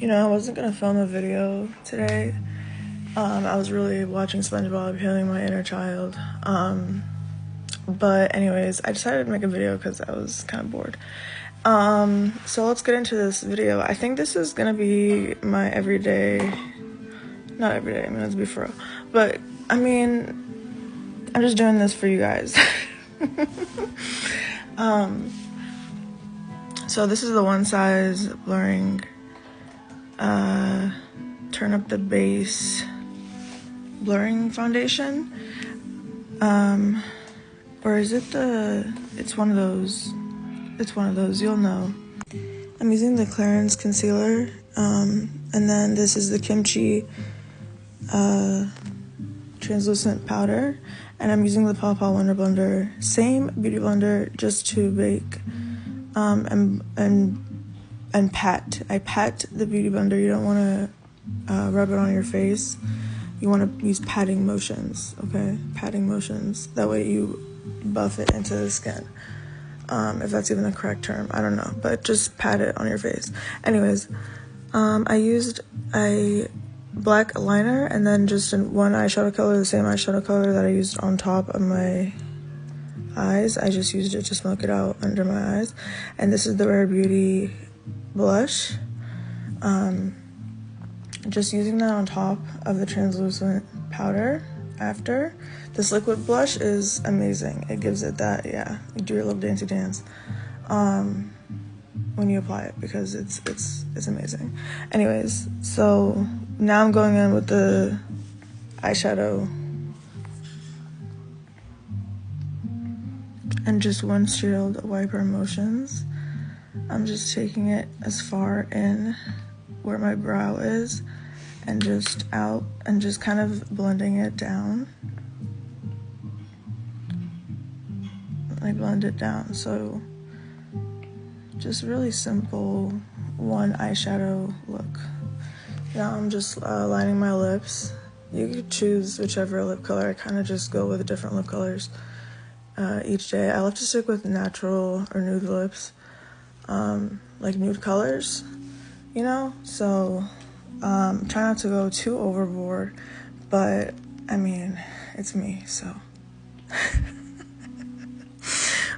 You know, I wasn't gonna film a video today. I was really watching SpongeBob, healing my inner child. But anyways, I decided to make a video because I was kind of bored. So let's get into this video. I think this is gonna be my everyday, not everyday, I mean, let's be for real. But, I mean, I'm just doing this for you guys. So this is the one size blurring, turn up the base blurring foundation. Or is it it's one of those, you'll know. I'm using the Clarins concealer, and then this is the Kimchi translucent powder, and I'm using the Paw Paw Wonder Blender, same beauty blender, just to bake, and pat. I pat the beauty blender. You don't want to rub it on your face. You want to use patting motions, okay? Patting motions. That way you buff it into the skin. If that's even the correct term, I don't know, but just pat it on your face. Anyways, I used a black liner and then just in one eyeshadow color, the same eyeshadow color that I used on top of my eyes. I just used it to smoke it out under my eyes. And this is the Rare Beauty blush. Just using that on top of the translucent powder after. This liquid blush is amazing. It gives it that, yeah, you do your little dancey dance when you apply it, because it's amazing. Anyways, so now I'm going in with the eyeshadow and just windshield wiper motions. I'm just taking it as far in where my brow is and just out and just kind of blending it down. I blend it down, so just really simple one eyeshadow look. Now I'm just lining my lips. You could choose whichever lip color. I kind of just go with different lip colors each day. I love to stick with natural or nude lips, like nude colors, you know? So try not to go too overboard, but I mean, it's me, so.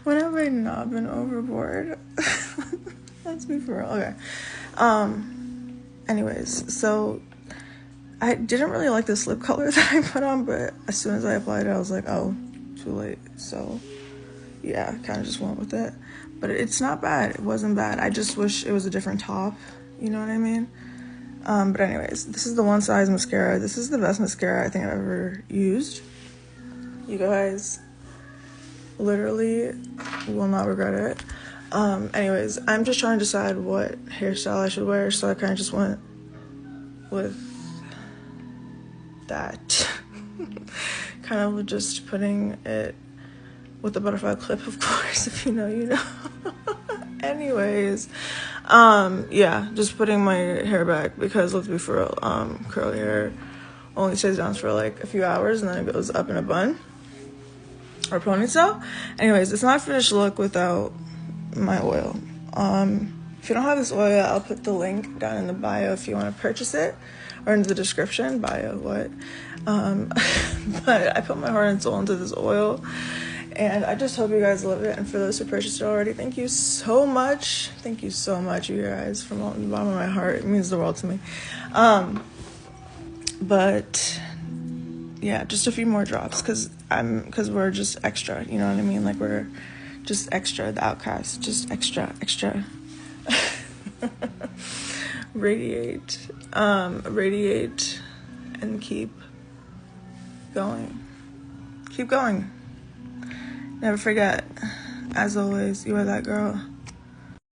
When have I not been overboard? Let's be for real. Okay. Anyways, so I didn't really like this lip color that I put on, but as soon as I applied it, I was like, oh, too late. So yeah, kind of just went with it. But it's not bad. It wasn't bad. I just wish it was a different top. You know what I mean? But anyways, this is the One Size mascara. This is the best mascara I think I've ever used. You guys literally will not regret it. Anyways, I'm just trying to decide what hairstyle I should wear, so I kind of just went with that. Kind of just putting it with the butterfly clip, of course. If you know, you know. Anyways, yeah, just putting my hair back, because let's be for real, curly hair only stays down for like a few hours and then it goes up in a bun or ponytail. Anyways, it's not a finished look without my oil. If you don't have this oil, I'll put the link down in the bio if you want to purchase it, or in the description. Bio, what? But I put my heart and soul into this oil, and I just hope you guys love it. And for those who purchased it already, thank you so much. Thank you so much, you guys, from the bottom of my heart. It means the world to me. But yeah, just a few more drops, because we're just extra, you know what I mean? Like, we're just extra, the outcast, just extra. Radiate, and keep going. Keep going. Never forget, as always, you are that girl.